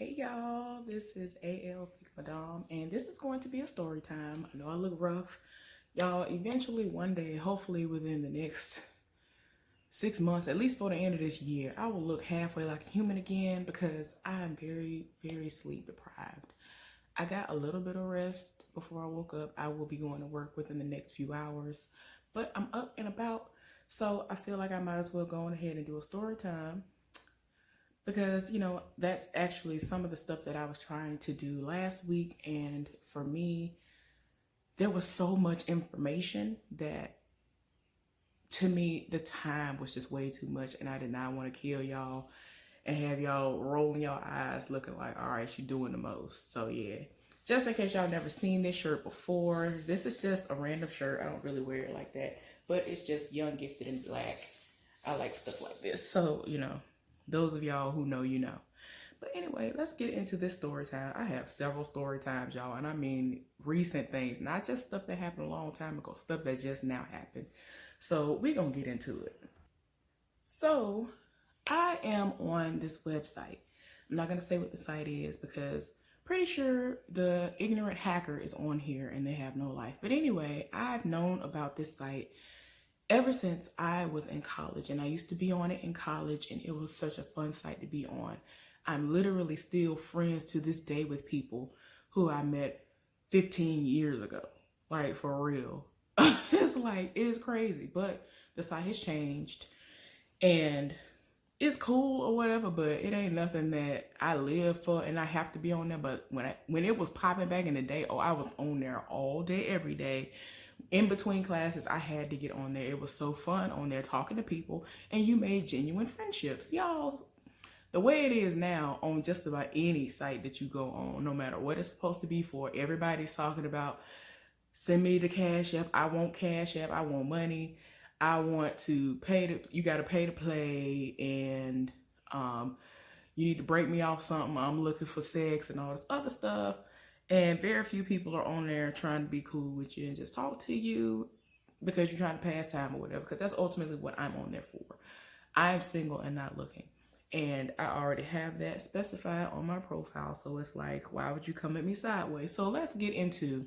Hey y'all, this is AL Pick Madame, and this is going to be a story time. I know I look rough. Y'all, eventually one day, hopefully within the next 6 months, at least for the end of this year, I will look halfway like a human again because I am very, very sleep deprived. I got a little bit of rest before I woke up. I will be going to work within the next few hours, but I'm up and about, so I feel like I might as well go on ahead and do a story time because that's actually some of the stuff that I was trying to do last week, and for me there was so much information that to me the time was just way too much, and I did not want to kill y'all and have y'all rolling your eyes looking like, all right, she doing the most. So yeah, just in case y'all never seen this shirt before, this is just a random shirt. I don't really wear it like that, but it's just Young, Gifted, and Black. I like stuff like this, so those of y'all who know, you know. But anyway, let's get into this story time. I have several story times, y'all, and I mean recent things, not just stuff that happened a long time ago, stuff that just now happened. So we're gonna get into it. So I am on this website. I'm not gonna say what the site is because pretty sure the ignorant hacker is on here and they have no life. But anyway, I've known about this site ever since I was in college, and I used to be on it in college, and it was such a fun site to be on. I'm literally still friends to this day with people who I met 15 years ago, like for real. It's like, it is crazy, but the site has changed and it's cool or whatever, but it ain't nothing that I live for and I have to be on there. But when it was popping back in the day, oh, I was on there all day, every day. In between classes, I had to get on there. It was so fun on there talking to people, and you made genuine friendships. Y'all, the way it is now on just about any site that you go on, no matter what it's supposed to be for, everybody's talking about, send me the Cash App. I want Cash App. I want money. I want to you got to pay to play, and you need to break me off something. I'm looking for sex and all this other stuff. And very few people are on there trying to be cool with you and just talk to you because you're trying to pass time or whatever, because that's ultimately what I'm on there for. I'm single and not looking. And I already have that specified on my profile. So it's like, why would you come at me sideways? So let's get into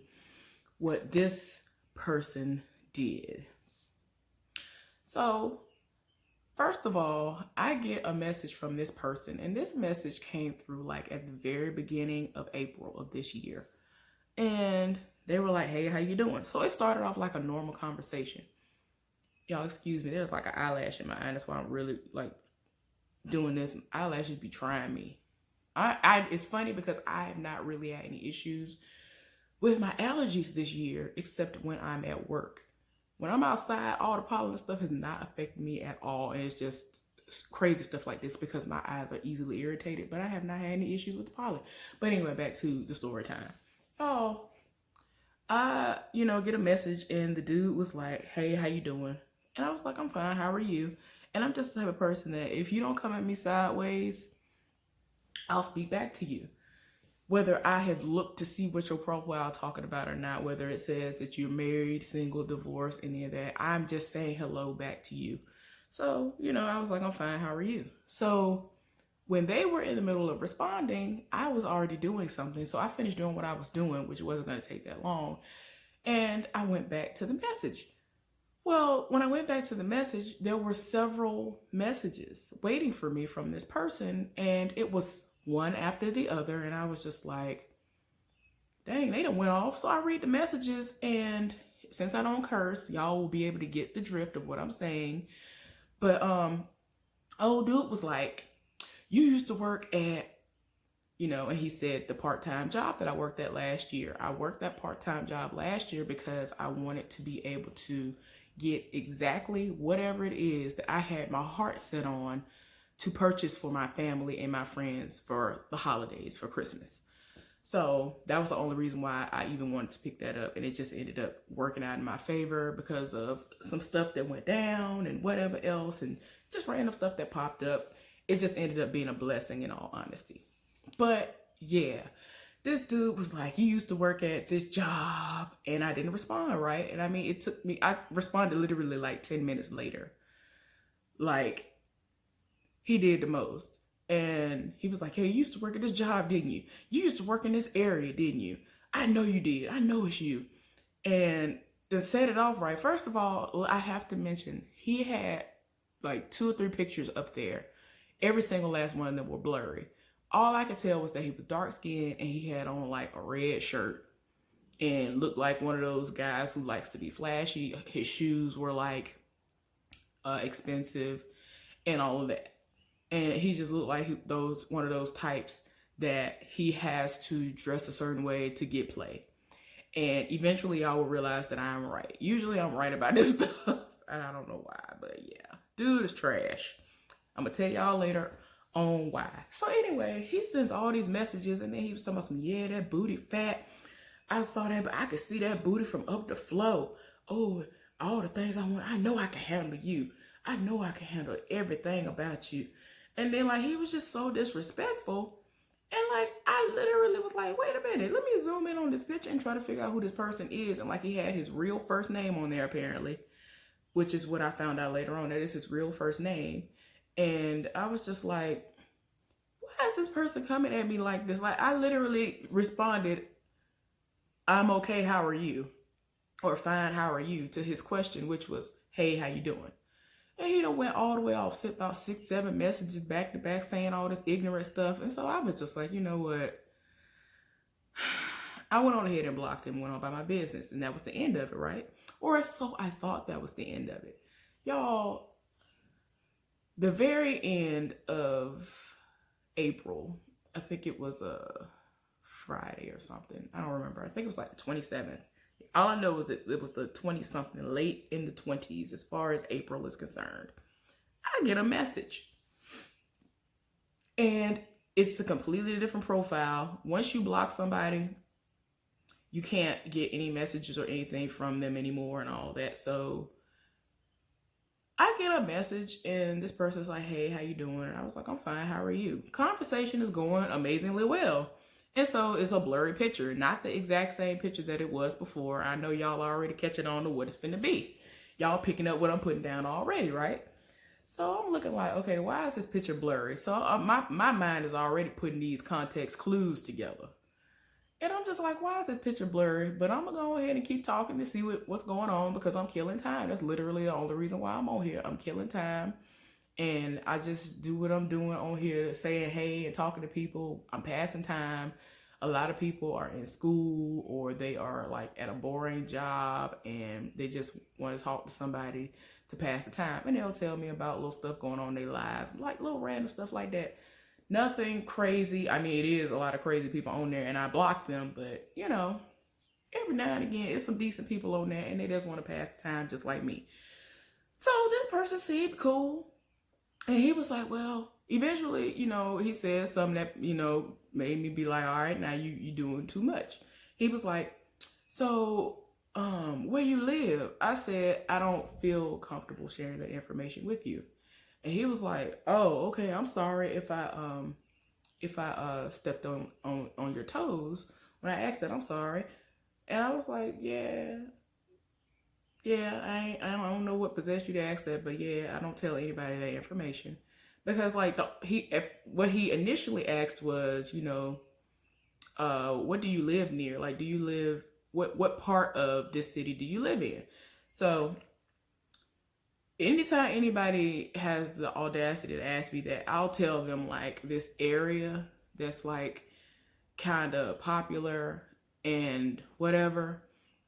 what this person did. So first of all, I get a message from this person, and this message came through like at the very beginning of April of this year. And they were like, hey, how you doing? So it started off like a normal conversation. Y'all, excuse me, there's like an eyelash in my eye. That's why I'm really like doing this. Eyelashes be trying me. It's funny because I have not really had any issues with my allergies this year, except when I'm at work. When I'm outside, all the pollen stuff has not affected me at all. And it's just crazy stuff like this because my eyes are easily irritated, but I have not had any issues with the pollen. But anyway, back to the story time. Oh, I, get a message and the dude was like, hey, how you doing? And I was like, I'm fine. How are you? And I'm just the type of person that if you don't come at me sideways, I'll speak back to you. Whether I have looked to see what your profile is talking about or not, whether it says that you're married, single, divorced, any of that, I'm just saying hello back to you. So, I was like, I'm fine. How are you? So when they were in the middle of responding, I was already doing something. So I finished doing what I was doing, which wasn't going to take that long. And I went back to the message. Well, when I went back to the message, there were several messages waiting for me from this person, and it was one after the other, and I was just like, dang, they done went off. So I read the messages, and since I don't curse, y'all will be able to get the drift of what I'm saying. But old dude was like, you used to work at, and he said the part-time job that I worked at last year. I worked that part-time job last year because I wanted to be able to get exactly whatever it is that I had my heart set on to purchase for my family and my friends for the holidays, for Christmas. So that was the only reason why I even wanted to pick that up. And it just ended up working out in my favor because of some stuff that went down and whatever else and just random stuff that popped up. It just ended up being a blessing in all honesty. But yeah, this dude was like, you used to work at this job, and I didn't respond, right? And I mean, I responded literally like 10 minutes later. Like, he did the most. And he was like, hey, you used to work at this job, didn't you? You used to work in this area, didn't you? I know you did. I know it's you. And to set it off right, first of all, I have to mention he had like 2 or 3 pictures up there. Every single last one of them were blurry. All I could tell was that he was dark skinned and he had on like a red shirt and looked like one of those guys who likes to be flashy. His shoes were like expensive and all of that. And he just looked like one of those types that he has to dress a certain way to get play. And eventually I will realize that I'm right. Usually I'm right about this stuff. And I don't know why, but yeah. Dude is trash. I'm going to tell y'all later on why. So anyway, he sends all these messages and then he was talking about some, yeah, that booty fat. I saw that, but I could see that booty from up the flow. Oh, all the things I want. I know I can handle you. I know I can handle everything about you. And then like he was just so disrespectful. And like I literally was like, wait a minute, let me zoom in on this picture and try to figure out who this person is. And like he had his real first name on there apparently, which is what I found out later on, that is his real first name. And I was just like, why is this person coming at me like this? Like I literally responded, I'm okay, how are you? Or fine, how are you? To his question, which was, hey, how you doing? And he done went all the way off, sent about 6, 7 messages back to back saying all this ignorant stuff. And so I was just like, you know what? I went on ahead and blocked him, went on by my business. And that was the end of it, right? Or so I thought that was the end of it. Y'all, the very end of April, I think it was a Friday or something. I don't remember. I think it was like the 27th. All I know is that it was the 20-something, late in the 20s, as far as April is concerned. I get a message. And it's a completely different profile. Once you block somebody, you can't get any messages or anything from them anymore and all that. So I get a message and this person's like, hey, how you doing? And I was like, I'm fine. How are you? Conversation is going amazingly well. And so it's a blurry picture, not the exact same picture that it was before. I know y'all already catching on to what it's finna be. Y'all picking up what I'm putting down already, right? So I'm looking like, okay, why is this picture blurry? So my mind is already putting these context clues together. And I'm just like, why is this picture blurry? But I'm going to go ahead and keep talking to see what's going on because I'm killing time. That's literally the only reason why I'm on here. I'm killing time. And I just do what I'm doing on here, saying hey and talking to people. I'm passing time. A lot of people are in school or they are like at a boring job and they just want to talk to somebody to pass the time. And they'll tell me about little stuff going on in their lives, like little random stuff like that. Nothing crazy. I mean, it is a lot of crazy people on there and I block them, but you know, every now and again, it's some decent people on there and they just want to pass the time just like me. So this person seemed cool. And he was like, well, eventually, you know, he said something that, you know, made me be like, all right, now you doing too much. He was like, so where you live? I said, I don't feel comfortable sharing that information with you. And he was like, oh, okay, I'm sorry if I stepped on your toes. When I asked that, I'm sorry. And I was like, yeah, I don't know what possessed you to ask that, but yeah, I don't tell anybody that information. Because like what he initially asked was, you know, what do you live near? Like, do you live, what part of this city do you live in? So anytime anybody has the audacity to ask me that, I'll tell them like this area that's like kind of popular and whatever,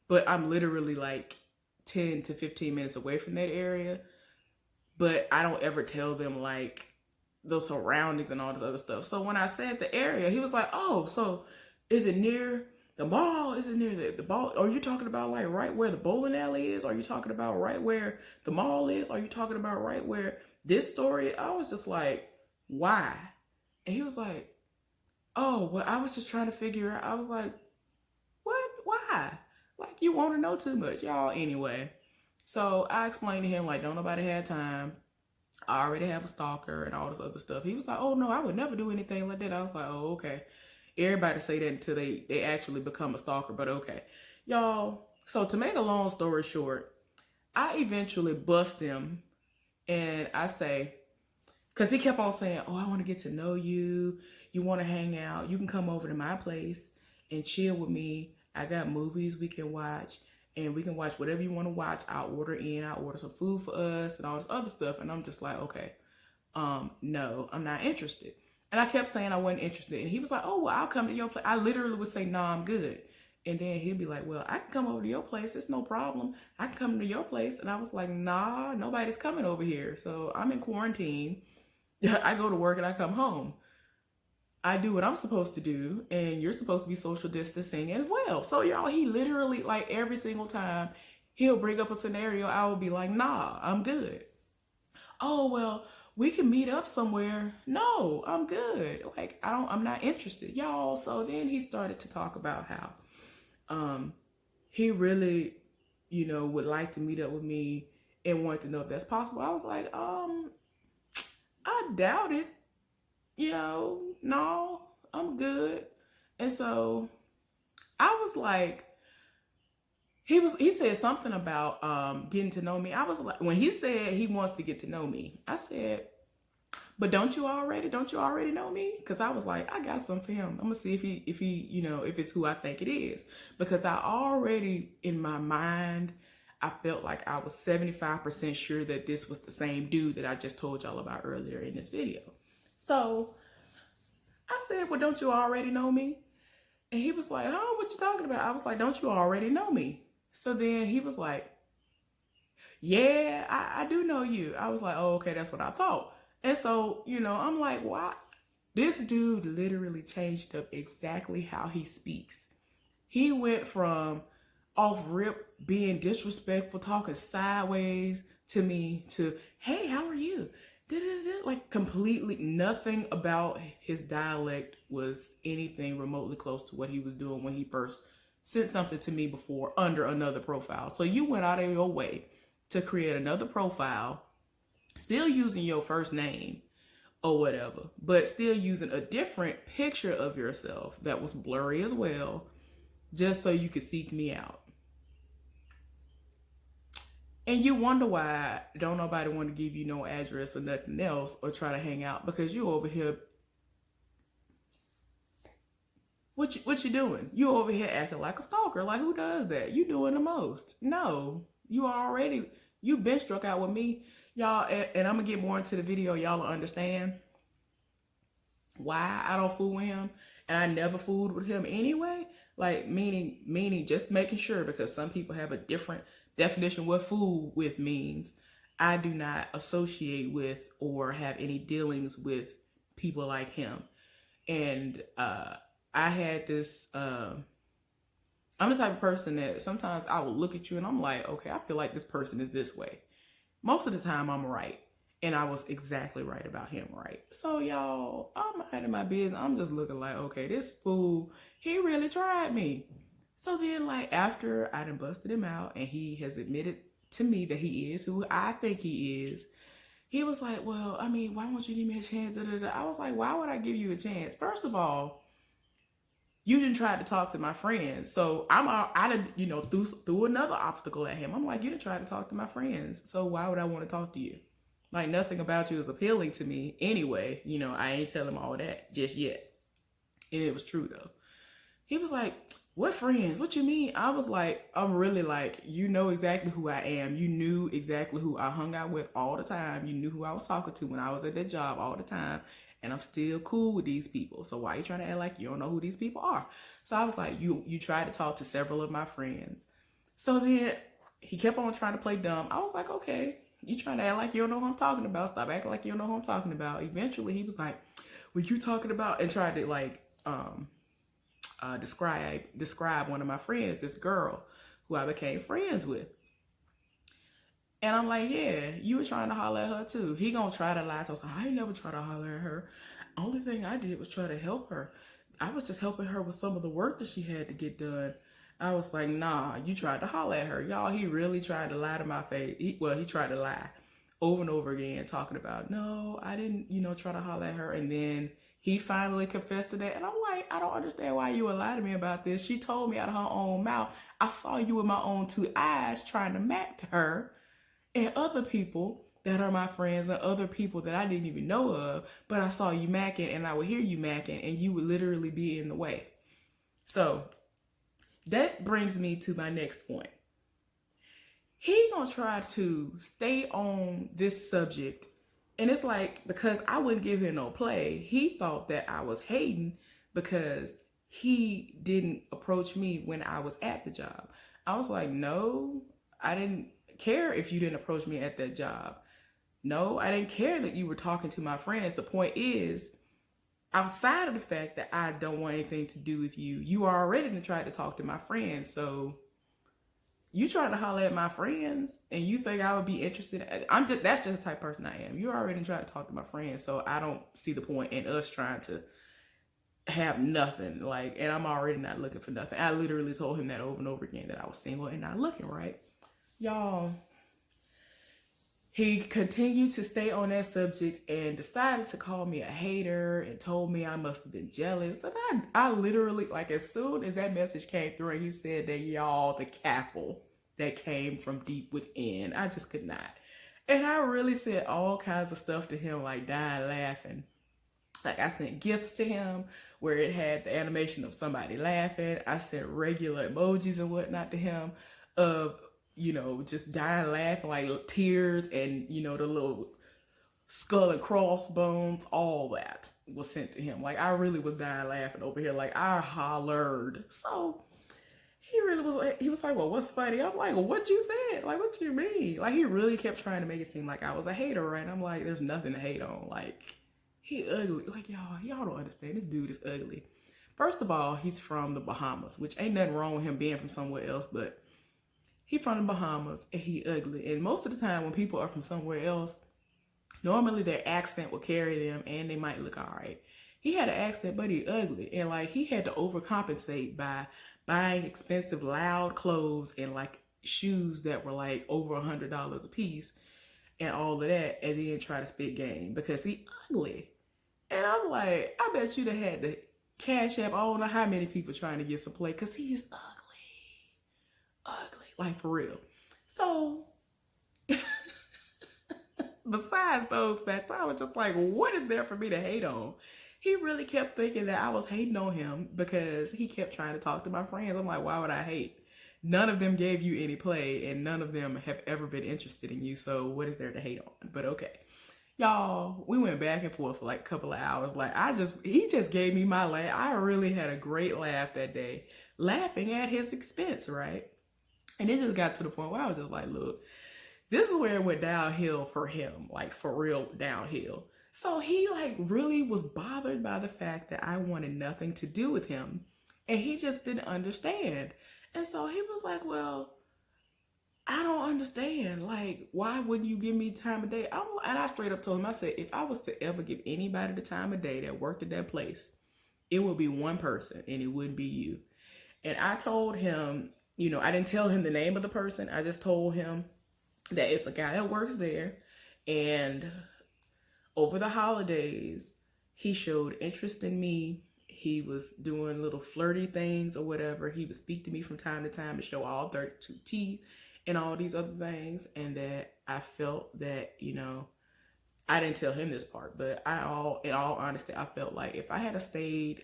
but I'm literally like 10 to 15 minutes away from that area. But I don't ever tell them like the surroundings and all this other stuff. So when I said the area, he was like, oh, so is it near the mall? Is it near the ball? Are you talking about like right where the bowling alley is? Are you talking about right where the mall is? Are you talking about right where this store is? I was just like, why? And he was like, oh, well, I was just trying to figure out. I was like, what? Why? Like, you want to know too much, y'all. Anyway, so I explained to him, like, don't nobody have time. I already have a stalker and all this other stuff. He was like, oh, no, I would never do anything like that. I was like, oh, okay. Everybody say that until they actually become a stalker, but okay. Y'all, so to make a long story short, I eventually bust him and I say, Because he kept on saying, oh, I want to get to know you. You want to hang out. You can come over to my place and chill with me. I got movies we can watch, and we can watch whatever you want to watch. I'll order in. I'll order some food for us and all this other stuff. And I'm just like, okay, no, I'm not interested. And I kept saying I wasn't interested. And he was like, oh, well, I'll come to your place. I literally would say, no, I'm good. And then he'd be like, well, I can come over to your place. It's no problem. I can come to your place. And I was like, nah, nobody's coming over here. So I'm in quarantine. I go to work and I come home. I do what I'm supposed to do, and you're supposed to be social distancing as well. So y'all, he literally, like, every single time he'll bring up a scenario, I will be like, nah, I'm good. Oh, well, we can meet up somewhere. No, I'm good. Like, I'm not interested, y'all. So then he started to talk about how he really, would like to meet up with me and wanted to know if that's possible. I was like, I doubt it. No, I'm good. And so I was like, he said something about getting to know me. I was like, when he said he wants to get to know me, I said, but don't you already know me? Because I was like, I got something for him. I'm gonna see if he if it's who I think it is. Because I already, in my mind, I felt like I was 75% sure that this was the same dude that I just told y'all about earlier in this video. So I said, well, don't you already know me? And he was like, oh, what you talking about? I was like, don't you already know me? So then he was like, yeah, I do know you. I was like, oh, okay, that's what I thought. And so, I'm like, why? This dude literally changed up exactly how he speaks. He went from off rip being disrespectful, talking sideways to me, to, hey, how are you? Like, completely nothing about his dialect was anything remotely close to what he was doing when he first sent something to me before under another profile. So you went out of your way to create another profile, still using your first name or whatever, but still using a different picture of yourself that was blurry as well, just so you could seek me out. And you wonder why don't nobody want to give you no address or nothing else or try to hang out, because you over here. What you doing? You over here acting like a stalker. Like, who does that? You doing the most. No, you've been struck out with me, y'all. And I'm gonna get more into the video. Y'all will understand why I don't fool with him, and I never fooled with him anyway. Like, meaning just making sure, because some people have a different definition what fool with means. I do not associate with or have any dealings with people like him. And I had this, I'm the type of person that sometimes I will look at you and I'm like, okay, I feel like this person is this way. Most of the time I'm right. And I was exactly right about him, right? So y'all, I'm minding my business. I'm just looking like, okay, this fool, he really tried me. So then, like, after I done busted him out and he has admitted to me that he is who I think he is, he was like, well, I mean, why won't you give me a chance? I was like, why would I give you a chance? First of all, you didn't try to talk to my friends. So I did, threw another obstacle at him. I'm like, you didn't try to talk to my friends. So why would I want to talk to you? Like, nothing about you is appealing to me anyway. I ain't telling him all that just yet. And it was true, though. He was like, what friends? What you mean? I was like, I'm really like, you know exactly who I am. You knew exactly who I hung out with all the time. You knew who I was talking to when I was at that job all the time. And I'm still cool with these people. So why are you trying to act like you don't know who these people are? So I was like, you tried to talk to several of my friends. So then he kept on trying to play dumb. I was like, okay, you trying to act like you don't know who I'm talking about. Stop acting like you don't know who I'm talking about. Eventually he was like, what you talking about? And tried to like describe one of my friends, this girl who I became friends with. And I'm like, yeah, you were trying to holler at her too. He gonna try to lie. So I was like, I ain't never try to holler at her. Only thing I did was try to help her. I was just helping her with some of the work that she had to get done. I was like, nah, you tried to holler at her. Y'all, he really tried to lie to my face. He tried to lie over and over again, talking about, no, I didn't, try to holler at her. And then he finally confessed to that. And I'm like, I don't understand why you would lie to me about this. She told me out of her own mouth. I saw you with my own two eyes trying to match her and other people that are my friends and other people that I didn't even know of, but I saw you macking and I would hear you macking and you would literally be in the way. So that brings me to my next point. He gonna try to stay on this subject, and it's like, because I wouldn't give him no play, he thought that I was hating because he didn't approach me when I was at the job. I was like, no, I didn't care if you didn't approach me at that job. No, I didn't care that you were talking to my friends. The point is, outside of the fact that I don't want anything to do with you, you already tried to talk to my friends. So you trying to holler at my friends and you think I would be interested? That's just the type of person I am. You already tried to talk to my friends. So I don't see the point in us trying to have nothing. Like, and I'm already not looking for nothing. I literally told him that over and over again, that I was single and not looking, right? Y'all, he continued to stay on that subject and decided to call me a hater and told me I must have been jealous. And I literally, like, as soon as that message came through and he said that, y'all, the cackle that came from deep within, I just could not. And I really said all kinds of stuff to him, like dying laughing. Like, I sent gifts to him where it had the animation of somebody laughing. I sent regular emojis and whatnot to him of, you know, just dying laughing, like tears, and, you know, the little skull and crossbones, all that was sent to him. Like, I really was dying laughing over here. Like, I hollered. So he really was like, well, what's funny? I'm like, well, what you said? Like, what you mean? Like, he really kept trying to make it seem like I was a hater, right? And I'm like, there's nothing to hate on. Like, he ugly. Like, y'all don't understand. This dude is ugly. First of all, he's from the Bahamas, which ain't nothing wrong with him being from somewhere else, but he from the Bahamas and he ugly. And most of the time when people are from somewhere else, normally their accent will carry them and they might look all right. He had an accent, but he ugly. And like, he had to overcompensate by buying expensive, loud clothes and like shoes that were like over $100 a piece and all of that, and then try to spit game because he ugly. And I'm like, I bet you'd have had to cash app, I don't know how many people trying to get some play because he is ugly. Like, for real. So, besides those facts, I was just like, what is there for me to hate on? He really kept thinking that I was hating on him because he kept trying to talk to my friends. I'm like, why would I hate? None of them gave you any play and none of them have ever been interested in you. So what is there to hate on? But okay. Y'all, we went back and forth for like a couple of hours. Like, he just gave me my laugh. I really had a great laugh that day, laughing at his expense, right? And it just got to the point where I was just like, look, this is where it went downhill for him, like for real downhill. So he like really was bothered by the fact that I wanted nothing to do with him. And he just didn't understand. And so he was like, well, I don't understand. Like, why wouldn't you give me time of day? And I straight up told him, I said, if I was to ever give anybody the time of day that worked at that place, it would be one person and it wouldn't be you. And I told him, you know, I didn't tell him the name of the person. I just told him that it's a guy that works there. And over the holidays, he showed interest in me. He was doing little flirty things or whatever. He would speak to me from time to time and show all 32 teeth and all these other things. And that I felt that, you know, I didn't tell him this part, but in all honesty, I felt like if I had stayed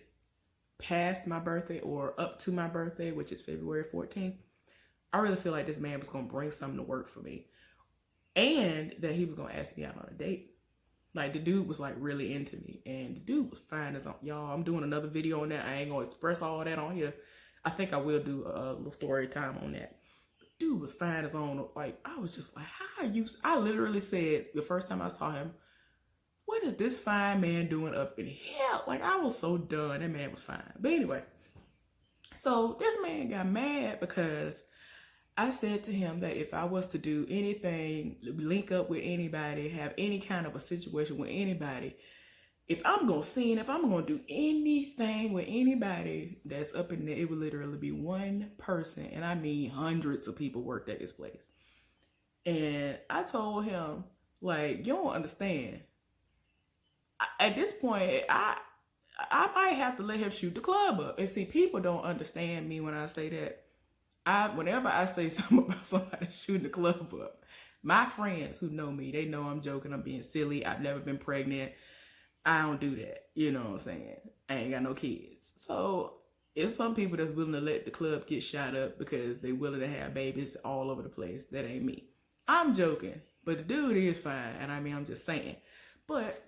past my birthday or up to my birthday, which is February 14th, I really feel like this man was going to bring something to work for me and that he was going to ask me out on a date. Like, the dude was like really into me and the dude was fine as y'all. I'm doing another video on that. I ain't going to express all that on here. I think I will do a little story time on that. Dude was fine as on. Like, I was just like, how are you? I literally said the first time I saw him, what is this fine man doing up in here? Like, I was so done. That man was fine. But anyway, so this man got mad because I said to him that if I was to do anything, link up with anybody, have any kind of a situation with anybody, if I'm going to sin, if I'm going to do anything with anybody that's up in there, it would literally be one person. And I mean, hundreds of people worked at this place. And I told him, like, you don't understand. At this point, I might have to let him shoot the club up. And see, people don't understand me when I say that. Whenever I say something about somebody shooting the club up, My friends who know me, they know I'm joking, I'm being silly. I've never been pregnant. I don't do that. You know what I'm saying? I ain't got no kids. So it's some people that's willing to let the club get shot up because they willing to have babies all over the place. That ain't me. I'm joking, but the dude is fine. And I mean, I'm just saying. But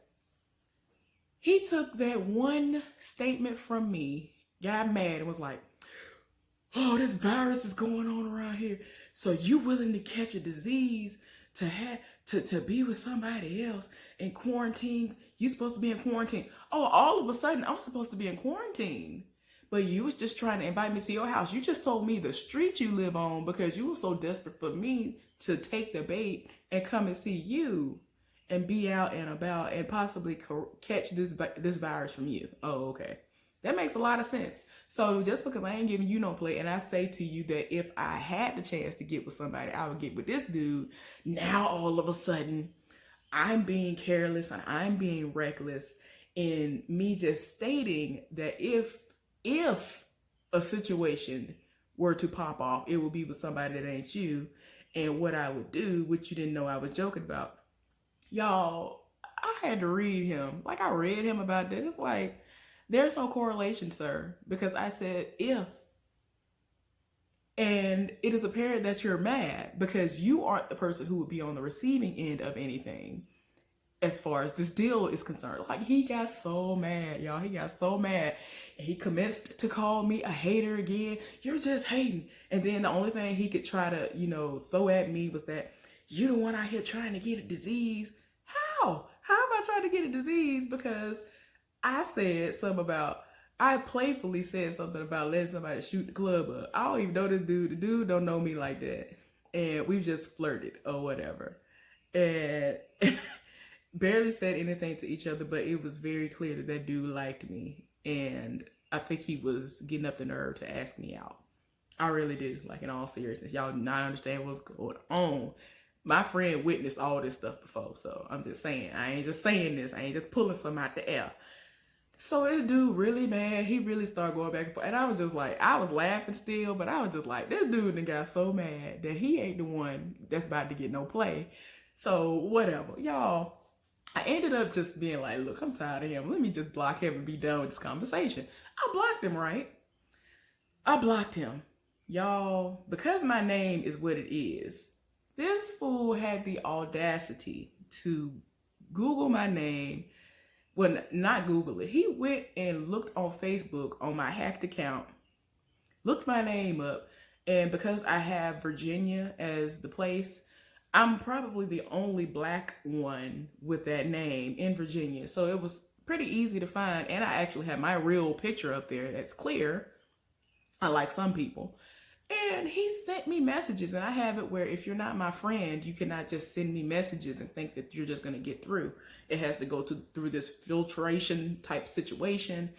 he took that one statement from me, got mad, and was like, oh, this virus is going on around here. So you willing to catch a disease to have to be with somebody else in quarantine? You supposed to be in quarantine. Oh, all of a sudden I'm supposed to be in quarantine. But you was just trying to invite me to your house. You just told me the street you live on because you were so desperate for me to take the bait and come and see you and be out and about and possibly catch this virus from you. Oh, okay. That makes a lot of sense. So just because I ain't giving you no play and I say to you that if I had the chance to get with somebody, I would get with this dude. Now all of a sudden I'm being careless and I'm being reckless in me just stating that if a situation were to pop off, it would be with somebody that ain't you. And what I would do, which you didn't know I was joking about. Y'all, I had to read him. Like, I read him about that. It's like, there's no correlation, sir, because I said if. And it is apparent that you're mad because you aren't the person who would be on the receiving end of anything as far as this deal is concerned. Like, he got so mad, y'all. He got so mad. He commenced to call me a hater again. You're just hating. And then the only thing he could try to, throw at me was that you're the one out here trying to get a disease. How? How am I trying to get a disease? Because I said something about, I playfully said something about letting somebody shoot the club up. I don't even know this dude. The dude don't know me like that. And we've just flirted or whatever. And barely said anything to each other, but it was very clear that that dude liked me. And I think he was getting up the nerve to ask me out. I really do. Like, in all seriousness. Y'all do not understand what's going on. My friend witnessed all this stuff before, so I'm just saying. I ain't just saying this. I ain't just pulling something out the air. So this dude really mad. He really started going back and forth. And I was just like, I was laughing still, but I was just like, this dude done got so mad that he ain't the one that's about to get no play. So whatever. Y'all, I ended up just being like, look, I'm tired of him. Let me just block him and be done with this conversation. I blocked him, right? I blocked him. Y'all, because my name is what it is, this fool had the audacity to Google my name. Well, not Google it. He went and looked on Facebook on my hacked account, looked my name up, and because I have Virginia as the place, I'm probably the only Black one with that name in Virginia. So it was pretty easy to find, and I actually have my real picture up there that's clear, unlike some people. And he sent me messages, and I have it where if you're not my friend, you cannot just send me messages and think that you're just going to get through. It has to go through this filtration type situation,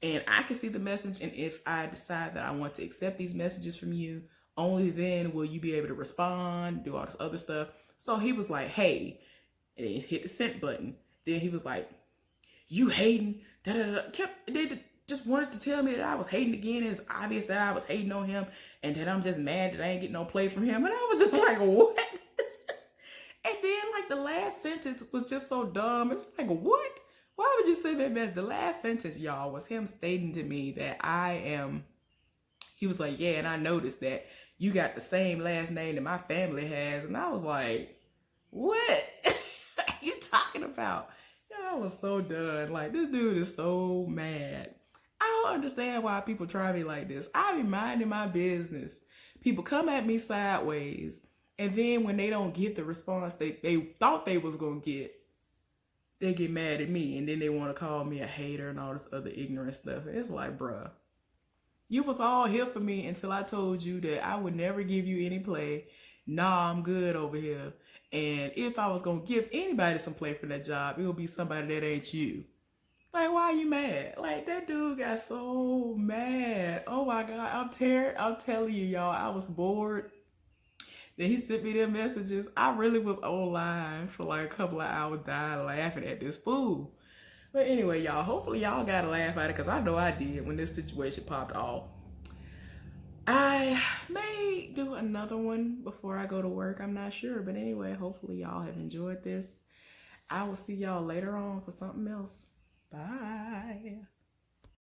and I can see the message, and if I decide that I want to accept these messages from you, only then will you be able to respond, do all this other stuff. So he was like, hey, and he hit the sent button. Then he was like, you hating, they just wanted to tell me that I was hating again. And it's obvious that I was hating on him and that I'm just mad that I ain't getting no play from him. And I was just like, what? And then like the last sentence was just so dumb. It's like, what? Why would you say that mess? The last sentence, y'all, was him stating to me that he was like, yeah, and I noticed that you got the same last name that my family has. And I was like, what are you talking about? I was so done. Like, this dude is so mad. I don't understand why people try me like this. I be minding my business. People come at me sideways, and then when they don't get the response they thought they was gonna get, they get mad at me, and then they want to call me a hater and all this other ignorant stuff. And it's like, bruh, you was all here for me until I told you that I would never give you any play. Nah, I'm good over here. And if I was going to give anybody some play for that job, it would be somebody that ain't you. Like, why are you mad? Like, that dude got so mad. Oh my God. I'm telling you, y'all, I was bored. Then he sent me them messages. I really was online for like a couple of hours dying laughing at this fool. But anyway, y'all, hopefully y'all got a laugh at it because I know I did when this situation popped off. I may do another one before I go to work. I'm not sure. But anyway, hopefully y'all have enjoyed this. I will see y'all later on for something else. Bye.